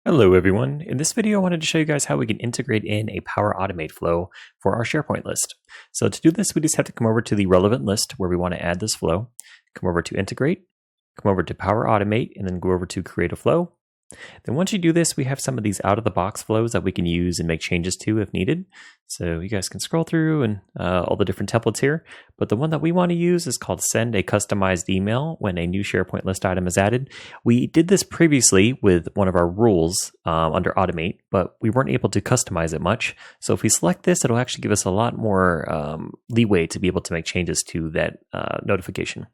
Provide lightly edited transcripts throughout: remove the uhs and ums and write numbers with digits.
Hello everyone. In this video I wanted to show you guys how we can integrate in a Power Automate flow for our SharePoint list. So to do this we just have to come over to the relevant list where we want to add this flow, come over to integrate, come over to Power Automate, and then go over to create a flow. Then once you do this, we have some of these out-of-the-box flows that we can use and make changes to if needed. So you guys can scroll through and all the different templates here. But the one that we want to use is called send a customized email when a new SharePoint list item is added. We did this previously with one of our rules under Automate, but we weren't able to customize it much. So if we select this, it'll actually give us a lot more leeway to be able to make changes to that notification.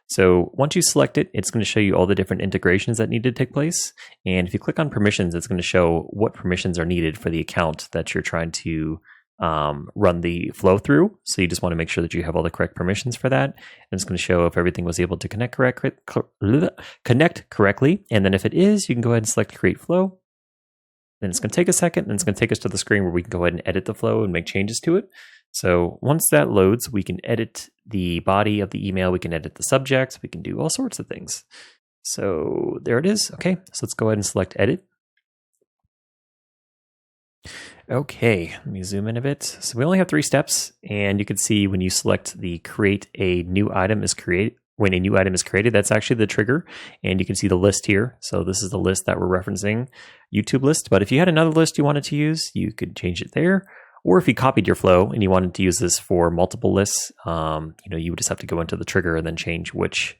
So once you select it, it's going to show you all the different integrations that need to take place. And if you click on permissions, it's going to show what permissions are needed for the account that you're trying to run the flow through. So you just want to make sure that you have all the correct permissions for that. And it's going to show if everything was able to connect correctly. And then if it is, you can go ahead and select create flow. Then it's going to take a second, and it's going to take us to the screen where we can go ahead and edit the flow and make changes to it. So once that loads, we can edit the body of the email, we can edit the subject, we can do all sorts of things. So there it is. Okay, so let's go ahead and select edit. Okay, let me zoom in a bit. So we only have 3 steps, and you can see when you select the create a new item is created. When a new item is created, that's actually the trigger, and you can see the list here. So this is the list that we're referencing, YouTube list. But if you had another list you wanted to use, you could change it there. Or if you copied your flow and you wanted to use this for multiple lists, you would just have to go into the trigger and then change which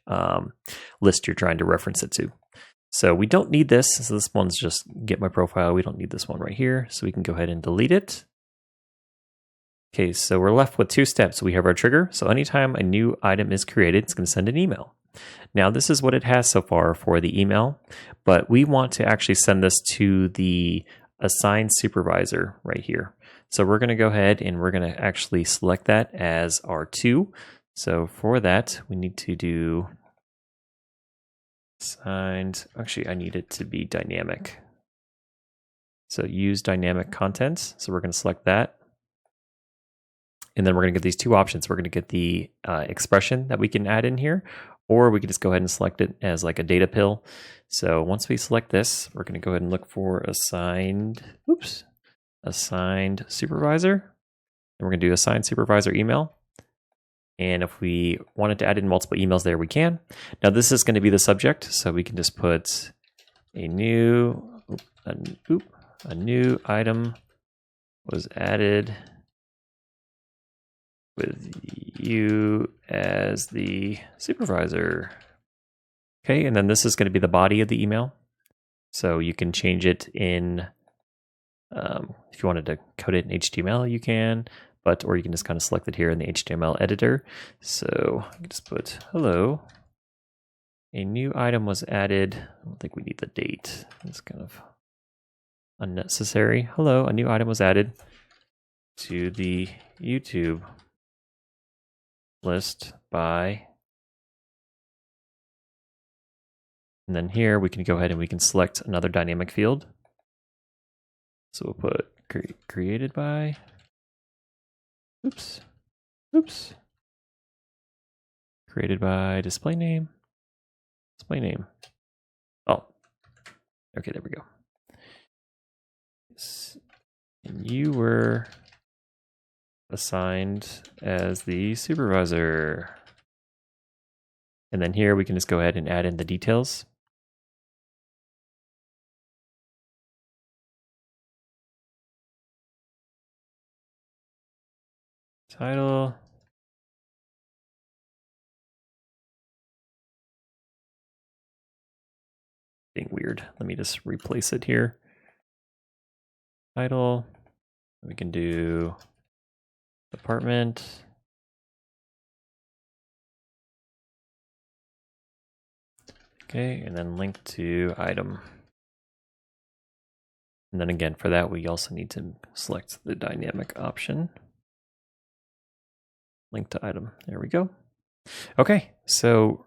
list you're trying to reference it to. So we don't need this. So this one's just get my profile. We don't need this one right here. So we can go ahead and delete it. Okay, so we're left with 2 steps. We have our trigger. So anytime a new item is created, it's going to send an email. Now this is what it has so far for the email, but we want to actually send this to the assigned supervisor right here. So we're going to go ahead and we're going to actually select that as our 2. So for that, we need to do assigned. Actually, I need it to be dynamic. So use dynamic content. So we're going to select that. And then we're going to get these 2 options. We're going to get the expression that we can add in here, or we can just go ahead and select it as like a data pill. So once we select this, we're going to go ahead and look for assigned supervisor. And we're going to do assigned supervisor email. And if we wanted to add in multiple emails there, we can. Now this is going to be the subject. So we can just put a new item was added with you as the supervisor. Okay, and then this is going to be the body of the email. So you can change it in, if you wanted to code it in HTML, you can, or you can just kind of select it here in the HTML editor. So you can just put, hello, a new item was added. I don't think we need the date. It's kind of unnecessary. Hello, a new item was added to the YouTube list by, and then here we can go ahead and we can select another dynamic field. So we'll put created by, created by display name. Oh, okay, there we go. And you were assigned as the supervisor. And then here we can just go ahead and add in the details. Title. Being weird. Let me just replace it here. Title. We can do department. Okay, and then link to item. And then again, for that, we also need to select the dynamic option. Link to item. There we go. Okay, so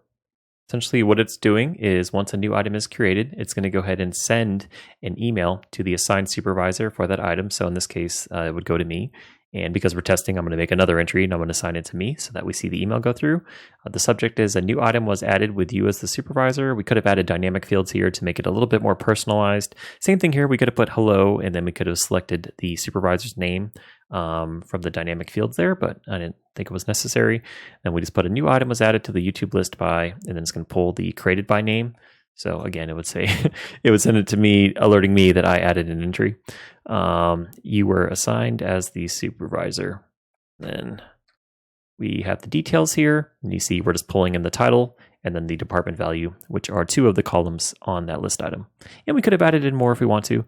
essentially what it's doing is once a new item is created, it's going to go ahead and send an email to the assigned supervisor for that item. So in this case, it would go to me. And because we're testing, I'm going to make another entry and I'm going to assign it to me so that we see the email go through. The subject is a new item was added with you as the supervisor. We could have added dynamic fields here to make it a little bit more personalized. Same thing here. We could have put hello, and then we could have selected the supervisor's name from the dynamic fields there, but I didn't think it was necessary. And we just put a new item was added to the YouTube list by, and then it's going to pull the created by name. So again, it would say, it would send it to me, alerting me that I added an entry. You were assigned as the supervisor. Then we have the details here, and you see we're just pulling in the title and then the department value, which are 2 of the columns on that list item. And we could have added in more if we want to.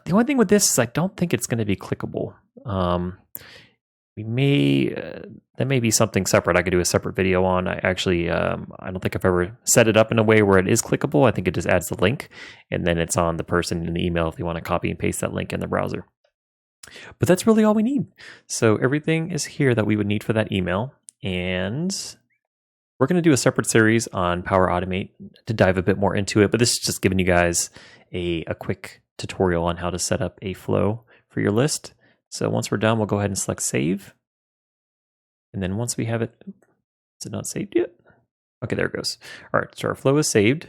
The only thing with this is I don't think it's going to be clickable. That may be something separate I could do a separate video on. I actually, I don't think I've ever set it up in a way where it is clickable. I think it just adds the link, and then it's on the person in the email if they want to copy and paste that link in the browser. But that's really all we need. So everything is here that we would need for that email. And we're going to do a separate series on Power Automate to dive a bit more into it. But this is just giving you guys a quick tutorial on how to set up a flow for your list. So once we're done, we'll go ahead and select save. And then once we have it, is it not saved yet? Okay, there it goes. All right, so our flow is saved.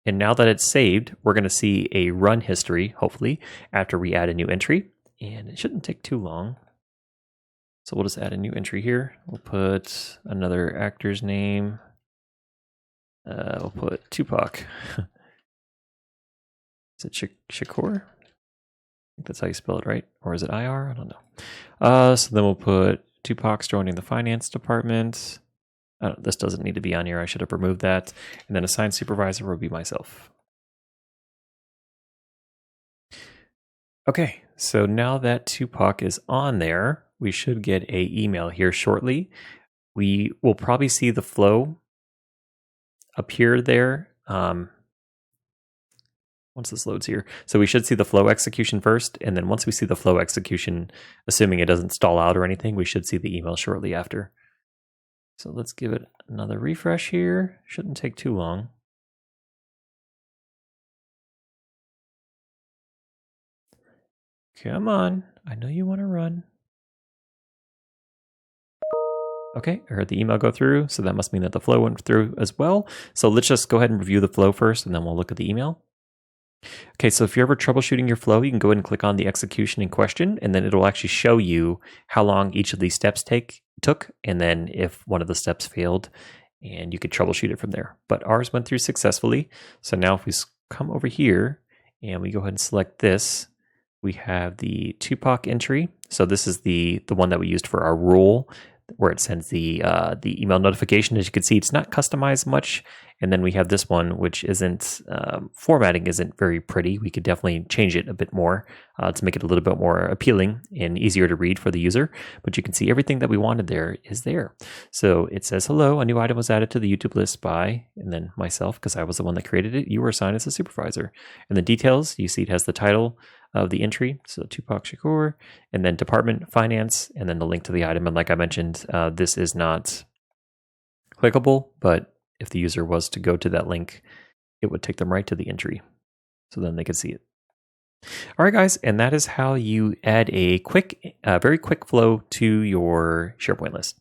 And now that it's saved, we're going to see a run history, hopefully, after we add a new entry. And it shouldn't take too long. So we'll just add a new entry here. We'll put another actor's name. We'll put Tupac. Is it Shakur? I think that's how you spell it, right? Or is it IR? I don't know. So then we'll put Tupac's joining the finance department. This doesn't need to be on here. I should have removed that. And then assigned supervisor will be myself. Okay, so now that Tupac is on there, we should get an email here shortly. We will probably see the flow appear there. Once this loads here. So we should see the flow execution first, and then once we see the flow execution, assuming it doesn't stall out or anything, we should see the email shortly after. So let's give it another refresh here. Shouldn't take too long. Come on, I know you want to run. Okay, I heard the email go through, so that must mean that the flow went through as well. So let's just go ahead and review the flow first, and then we'll look at the email. Okay, so if you're ever troubleshooting your flow, you can go ahead and click on the execution in question, and then it'll actually show you how long each of these steps took, and then if one of the steps failed, and you could troubleshoot it from there. But ours went through successfully. So now if we come over here and we go ahead and select this, we have the Tupac entry. So this is the one that we used for our rule, where it sends the email notification. As you can see, it's not customized much. And then we have this one, which isn't, formatting isn't very pretty. We could definitely change it a bit more to make it a little bit more appealing and easier to read for the user. But you can see everything that we wanted there is there. So it says, hello, a new item was added to the YouTube list by, and then myself, because I was the one that created it. You were assigned as a supervisor. And the details, you see it has the title of the entry, so Tupac Shakur, and then department, finance, and then the link to the item. And like I mentioned, this is not clickable, but if the user was to go to that link, it would take them right to the entry, so then they could see it. All right, guys, and that is how you add a very quick flow to your SharePoint list.